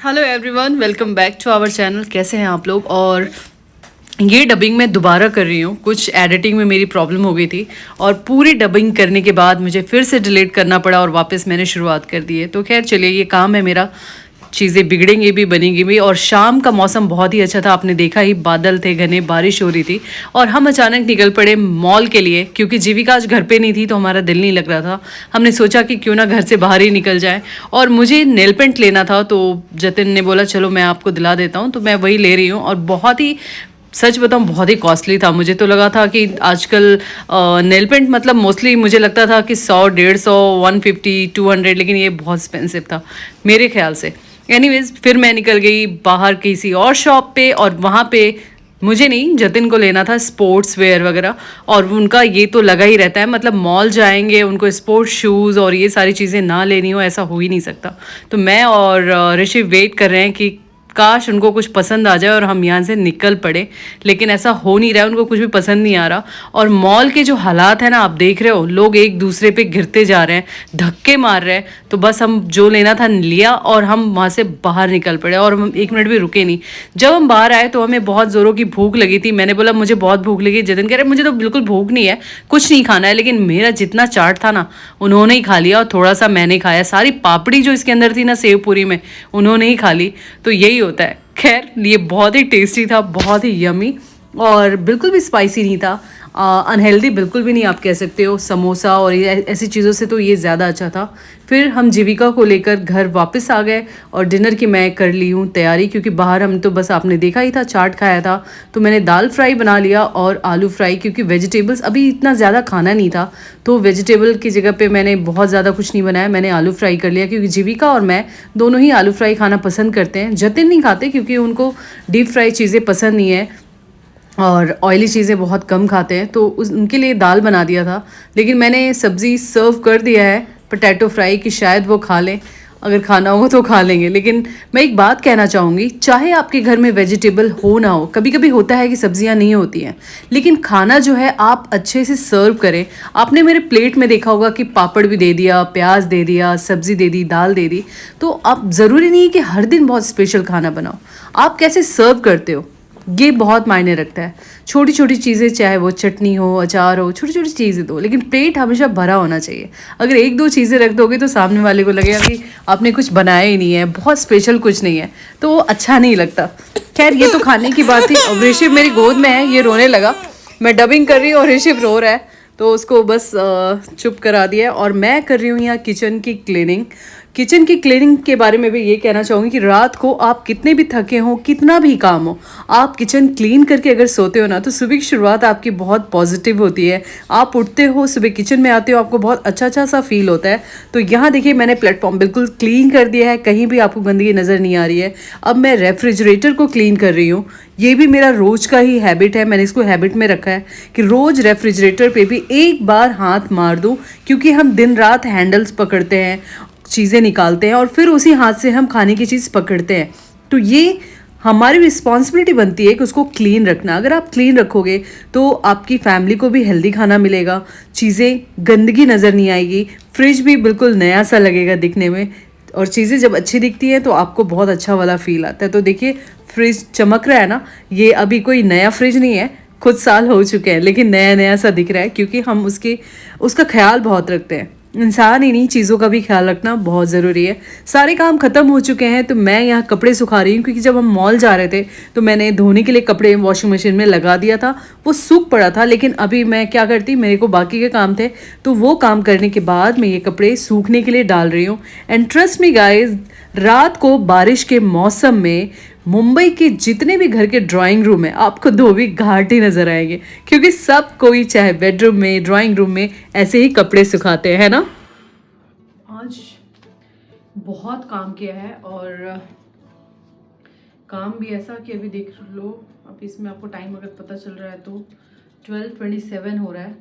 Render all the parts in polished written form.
Hello everyone, welcome back to our channel. कैसे हैं आप लोग। और ये डबिंग मैं दोबारा कर रही हूँ। कुछ एडिटिंग में मेरी प्रॉब्लम हो गई थी और पूरी डबिंग करने के बाद मुझे फिर से डिलीट करना पड़ा और वापस मैंने शुरुआत कर दी है। तो खैर चलिए, ये काम है मेरा। चीज़ें बिगड़ेंगी भी बनेंगी भी। और शाम का मौसम बहुत ही अच्छा था, आपने देखा ही, बादल थे घने, बारिश हो रही थी और हम अचानक निकल पड़े मॉल के लिए, क्योंकि जीविका आज घर पे नहीं थी तो हमारा दिल नहीं लग रहा था। हमने सोचा कि क्यों ना घर से बाहर ही निकल जाए। और मुझे नेल पेंट लेना था तो जतिन ने बोला चलो मैं आपको दिला देता हूँ, तो मैं वही ले रही हूँ। और बहुत ही, सच बताऊँ, बहुत ही कॉस्टली था। मुझे तो लगा था कि आजकल नेल पेंट मतलब मोस्टली मुझे लगता था कि 100, 150, 150, 200, लेकिन ये बहुत एक्सपेंसिव था मेरे ख्याल से। एनीवेज, फिर मैं निकल गई बाहर किसी और शॉप पे और वहाँ पे मुझे नहीं, जतिन को लेना था स्पोर्ट्स वेयर वगैरह। और उनका ये तो लगा ही रहता है, मतलब मॉल जाएंगे उनको स्पोर्ट्स शूज़ और ये सारी चीज़ें ना लेनी हो, ऐसा हो ही नहीं सकता। तो मैं और ऋषि वेट कर रहे हैं कि काश उनको कुछ पसंद आ जाए और हम यहाँ से निकल पड़े, लेकिन ऐसा हो नहीं रहा है। उनको कुछ भी पसंद नहीं आ रहा। और मॉल के जो हालात है ना, आप देख रहे हो, लोग एक दूसरे पे गिरते जा रहे हैं, धक्के मार रहे हैं। तो बस हम जो लेना था लिया और हम वहाँ से बाहर निकल पड़े और हम एक मिनट भी रुके नहीं। जब हम बाहर आए तो हमें बहुत ज़ोरों की भूख लगी थी। मैंने बोला मुझे बहुत भूख लगी। जतिन कह रहे मुझे तो बिल्कुल भूख नहीं है, कुछ नहीं खाना है। लेकिन मेरा जितना चाट था ना, उन्होंने ही खा लिया और थोड़ा सा मैंने खाया। सारी पापड़ी जो इसके अंदर थी ना सेव पूरी में, उन्होंने ही खा ली। तो यही होता है। खैर, ये बहुत ही टेस्टी था, बहुत ही यमी, और बिल्कुल भी स्पाइसी नहीं था। अनहेल्दी बिल्कुल भी नहीं आप कह सकते हो। समोसा और ये ऐसी चीज़ों से तो ये ज़्यादा अच्छा था। फिर हम जीविका को लेकर घर वापस आ गए और डिनर की मैं कर ली हूँ तैयारी, क्योंकि बाहर हम तो बस आपने देखा ही था, चाट खाया था। तो मैंने दाल फ्राई बना लिया और आलू फ्राई, क्योंकि वेजिटेबल्स अभी इतना ज़्यादा खाना नहीं था। तो वेजिटेबल की जगह पे मैंने बहुत ज़्यादा कुछ नहीं बनाया, मैंने आलू फ्राई कर लिया, क्योंकि जीविका और मैं दोनों ही आलू फ्राई खाना पसंद करते हैं। जतिन नहीं खाते क्योंकि उनको डीप फ्राई चीज़ें पसंद नहीं है और ऑयली चीज़ें बहुत कम खाते हैं। तो उनके लिए दाल बना दिया था, लेकिन मैंने सब्ज़ी सर्व कर दिया है पोटैटो फ्राई, कि शायद वो खा लें, अगर खाना होगा तो खा लेंगे। लेकिन मैं एक बात कहना चाहूँगी, चाहे आपके घर में वेजिटेबल हो ना हो, कभी कभी होता है कि सब्जियां नहीं होती हैं, लेकिन खाना जो है आप अच्छे से सर्व करें। आपने मेरे प्लेट में देखा होगा कि पापड़ भी दे दिया, प्याज दे दिया, सब्ज़ी दे दी, दाल दे दी। तो आप ज़रूरी नहीं है कि हर दिन बहुत स्पेशल खाना बनाओ। आप कैसे सर्व करते हो, ये बहुत मायने रखता है। छोटी छोटी चीज़ें, चाहे वो चटनी हो, अचार हो, छोटी छोटी चीज़ें दो, लेकिन प्लेट हमेशा भरा होना चाहिए। अगर एक दो चीज़ें रख दोगे तो सामने वाले को लगेगा कि आपने कुछ बनाया ही नहीं है, बहुत स्पेशल कुछ नहीं है, तो वो अच्छा नहीं लगता। खैर, ये तो खाने की बात थी। अब ऋषिव मेरी गोद में है, ये रोने लगा। मैं डबिंग कर रही हूँ और ऋषिव रो रहा है, तो उसको बस चुप करा दिया। और मैं कर रही हूँ यहाँ किचन की क्लीनिंग। किचन की क्लीनिंग के बारे में भी ये कहना चाहूँगी कि रात को आप कितने भी थके हों, कितना भी काम हो, आप किचन क्लीन करके अगर सोते हो ना, तो सुबह की शुरुआत आपकी बहुत पॉजिटिव होती है। आप उठते हो, सुबह किचन में आते हो, आपको बहुत अच्छा अच्छा सा फील होता है। तो यहाँ देखिए, मैंने प्लेटफॉर्म बिल्कुल क्लीन कर दिया है, कहीं भी आपको गंदगी नज़र नहीं आ रही है। अब मैं रेफ्रिजरेटर को क्लीन कर रही हूँ। ये भी मेरा रोज़ का ही हैबिट है, मैंने इसको हैबिट में रखा है कि रोज़ रेफ्रिजरेटर पे भी एक बार हाथ मार दूँ, क्योंकि हम दिन रात हैंडल्स पकड़ते हैं, चीज़ें निकालते हैं और फिर उसी हाथ से हम खाने की चीज़ पकड़ते हैं। तो ये हमारी रिस्पॉन्सिबिलिटी बनती है कि उसको क्लीन रखना। अगर आप क्लीन रखोगे तो आपकी फैमिली को भी हेल्दी खाना मिलेगा, चीज़ें गंदगी नज़र नहीं आएगी, फ्रिज भी बिल्कुल नया सा लगेगा दिखने में। और चीज़ें जब अच्छी दिखती हैं तो आपको बहुत अच्छा वाला फील आता है। तो देखिए, फ्रिज चमक रहा है ना, ये अभी कोई नया फ्रिज नहीं है, कुछ साल हो चुके हैं, लेकिन नया नया सा दिख रहा है, क्योंकि हम उसका ख्याल बहुत रखते हैं। इंसान इन्हीं चीज़ों का भी ख्याल रखना बहुत ज़रूरी है। सारे काम ख़त्म हो चुके हैं, तो मैं यहाँ कपड़े सुखा रही हूँ, क्योंकि जब हम मॉल जा रहे थे तो मैंने धोने के लिए कपड़े वॉशिंग मशीन में लगा दिया था, वो सूख पड़ा था। लेकिन अभी मैं क्या करती, मेरे को बाकी के काम थे, तो वो काम करने के बाद मैं ये कपड़े सूखने के लिए डाल रही हूँ। एंड ट्रस्ट मी गाइज, रात को बारिश के मौसम में मुंबई के जितने भी घर के ड्राइंग रूम है, आपको धोबी घाट ही नजर आएंगे, क्योंकि सब कोई चाहे बेडरूम में, ड्राइंग रूम में ऐसे ही कपड़े सुखाते हैं ना। आज बहुत काम किया है और काम भी ऐसा कि अभी देख लो, अब इसमें आपको टाइम अगर पता चल रहा है तो 12:27 हो रहा है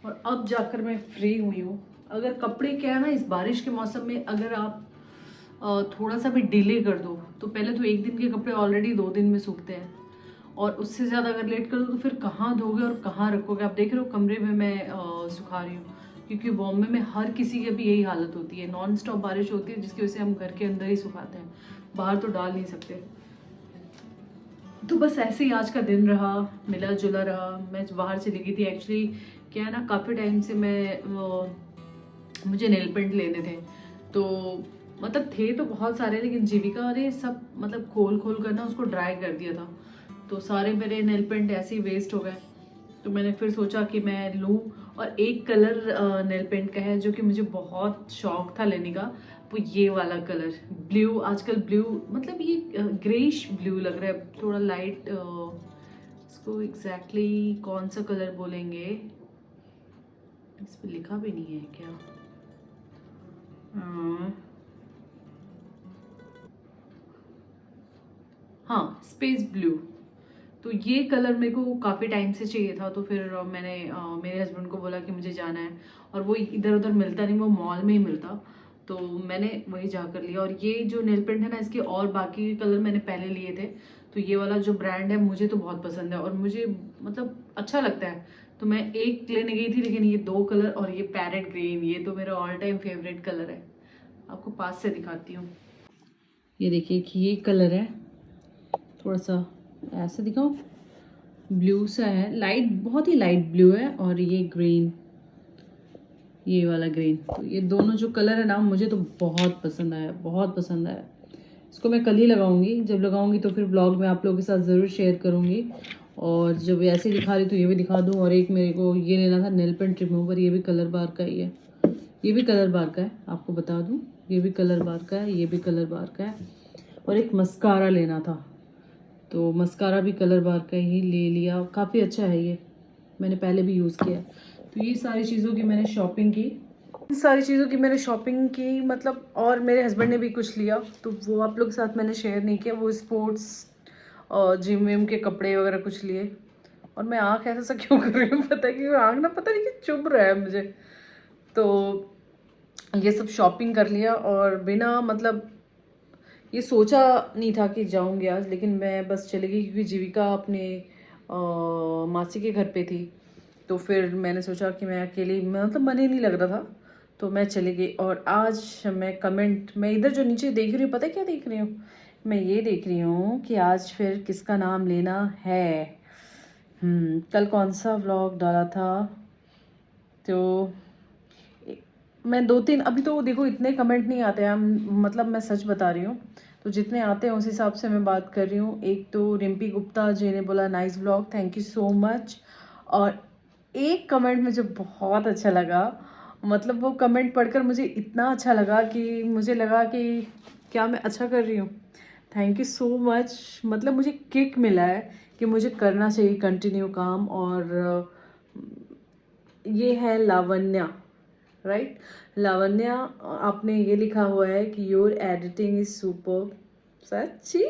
और अब जाकर मैं फ्री हुई हूँ। अगर कपड़े, क्या है ना, इस बारिश के मौसम में अगर आप थोड़ा सा भी डिले कर दो तो पहले तो एक दिन के कपड़े ऑलरेडी 2 दिन में सूखते हैं, और उससे ज़्यादा अगर लेट कर दो तो फिर कहाँ धोगे और कहाँ रखोगे। आप देख रहे हो कमरे में मैं सुखा रही हूँ, क्योंकि बॉम्बे में हर किसी की अभी यही हालत होती है, नॉन स्टॉप बारिश होती है, जिसकी वजह से हम घर के अंदर ही सुखाते हैं, बाहर तो डाल नहीं सकते। तो बस ऐसे ही आज का दिन रहा, मिला जुला रहा। मैं बाहर चली गई थी एक्चुअली, क्या है ना, काफ़ी टाइम से मुझे नेल पेंट लेने थे, तो मतलब थे तो बहुत सारे, लेकिन जीविका ने सब मतलब खोल खोल कर ना उसको ड्राई कर दिया था, तो सारे मेरे नेल पेंट ऐसे ही वेस्ट हो गए। तो मैंने फिर सोचा कि मैं लूँ, और एक कलर नेल पेंट का है जो कि मुझे बहुत शौक था लेने का, वो ये वाला कलर ब्लू। आजकल ब्लू मतलब ये ग्रेइश ब्लू लग रहा है, थोड़ा लाइट, इसको एग्जैक्टली कौन सा कलर बोलेंगे, इस पर लिखा भी नहीं है क्या। हाँ, स्पेस ब्लू। तो ये कलर मेरे को काफ़ी टाइम से चाहिए था, तो फिर मैंने मेरे हस्बैंड को बोला कि मुझे जाना है, और वो इधर उधर मिलता नहीं, वो मॉल में ही मिलता, तो मैंने वही जाकर लिया। और ये जो नेल पेंट है ना, इसके और बाकी के कलर मैंने पहले लिए थे, तो ये वाला जो ब्रांड है मुझे तो बहुत पसंद है और मुझे मतलब अच्छा लगता है, तो मैं एक लेने गई थी, लेकिन ये 2 कलर और ये पैरेट ग्रीन, ये तो मेरा ऑल टाइम फेवरेट कलर है। आपको पास से दिखाती हूँ, ये देखिए कि ये कलर है, थोड़ा सा ऐसे दिखाऊं, ब्लू सा है, लाइट, बहुत ही लाइट ब्लू है, और ये ग्रीन, ये वाला ग्रीन। तो ये दोनों जो कलर है ना, मुझे तो बहुत पसंद आया, बहुत पसंद आया। इसको मैं कल ही लगाऊंगी, जब लगाऊंगी तो फिर ब्लॉग में आप लोगों के साथ ज़रूर शेयर करूंगी, और जब ऐसे दिखा रही तो ये भी दिखा दूँ। और एक मेरे को ये लेना था नेल पेंट रिमूवर, ये भी कलर बार का ही है, ये भी कलर बार का है, आपको बता दूँ, ये भी कलर बार का है, ये भी कलर बार का है। और एक मस्कारा लेना था, तो मस्कारा भी कलर बार का ही ले लिया, काफ़ी अच्छा है ये, मैंने पहले भी यूज़ किया। तो ये सारी चीज़ों की मैंने शॉपिंग की, इन सारी चीज़ों की मैंने शॉपिंग की मतलब, और मेरे हस्बैंड ने भी कुछ लिया, तो वो आप लोग के साथ मैंने शेयर नहीं किया, वो स्पोर्ट्स और जिम विम के कपड़े वगैरह कुछ लिए। और मैं आँख ऐसा क्यों कर रही हूँ, पता है कि आँख ना पता नहीं कि चुभ रहा है मुझे। तो ये सब शॉपिंग कर लिया, और बिना मतलब ये सोचा नहीं था कि जाऊंगी आज, लेकिन मैं बस चली गई क्योंकि जीविका अपने मासी के घर पे थी। तो फिर मैंने सोचा कि मैं अकेली, मतलब मन ही नहीं लग रहा था, तो मैं चली गई। और आज मैं कमेंट, मैं इधर जो नीचे देख रही हूँ, पता है क्या देख रही हूँ, मैं ये देख रही हूँ कि आज फिर किसका नाम लेना है। कल कौन सा व्लॉग डाला था, तो मैं 2-3, अभी तो देखो इतने कमेंट नहीं आते हैं, मतलब मैं सच बता रही हूँ, तो जितने आते हैं उस हिसाब से मैं बात कर रही हूँ। एक तो रिम्पी गुप्ता जी ने बोला nice blog, thank you so much. और एक कमेंट मुझे बहुत अच्छा लगा, मतलब वो कमेंट पढ़कर मुझे इतना अच्छा लगा कि मुझे लगा कि क्या मैं अच्छा कर रही हूँ। थैंक यू सो मच, मतलब मुझे किक मिला है कि मुझे करना चाहिए कंटिन्यू काम। और ये है लावण्या, राइट, लावण्या, आपने ये लिखा हुआ है कि योर एडिटिंग इज सुपर, सच्ची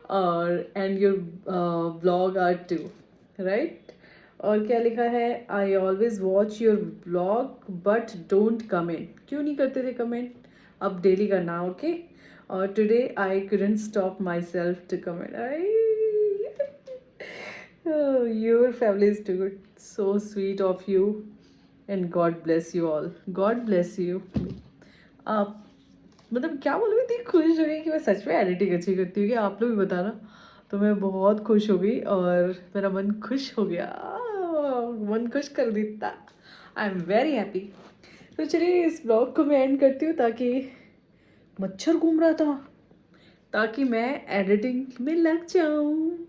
और and your blog are too, right. और क्या लिखा है, I always watch your blog but don't comment, क्यों नहीं करते थे कमेंट, अब डेली करना, ओके। और today I couldn't stop myself to comment, I your family is too good, so sweet of you, and God bless you all, God bless you। आप मतलब क्या बोलूँ, इतनी खुश हो गई कि मैं सच में एडिटिंग अच्छी करती हूँ, कि आप लोग भी बताना, तो मैं बहुत खुश हो गई और मेरा मन खुश हो गया, मन खुश कर देता, आई एम वेरी हैप्पी। तो चलिए इस ब्लॉग को मैं एंड करती हूँ, ताकि मच्छर घूम रहा था, ताकि मैं एडिटिंग में लग जाऊँ।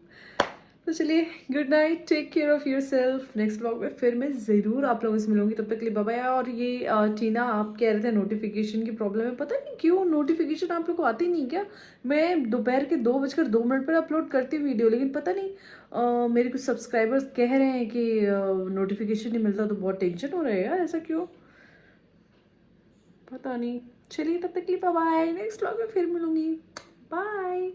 तो चलिए good night, take care of yourself. Next blog में फिर मैं ज़रूर आप लोगों से मिलूंगी, तब तक के लिए बाय बाय। और ये टीना, आप कह रहे थे नोटिफिकेशन की प्रॉब्लम है, पता नहीं क्यों नोटिफिकेशन आप लोग को आती नहीं क्या। मैं दोपहर के 2:02 पर अपलोड करती हूँ वीडियो, लेकिन पता नहीं मेरे कुछ सब्सक्राइबर्स कह रहे हैं कि नोटिफिकेशन नहीं मिलता, तो बहुत टेंशन हो रहा है यार, ऐसा क्यों पता नहीं। चलिए तब तक के लिए बाय बाय, नेक्स्ट ब्लॉग में फिर मिलूंगी, बाय।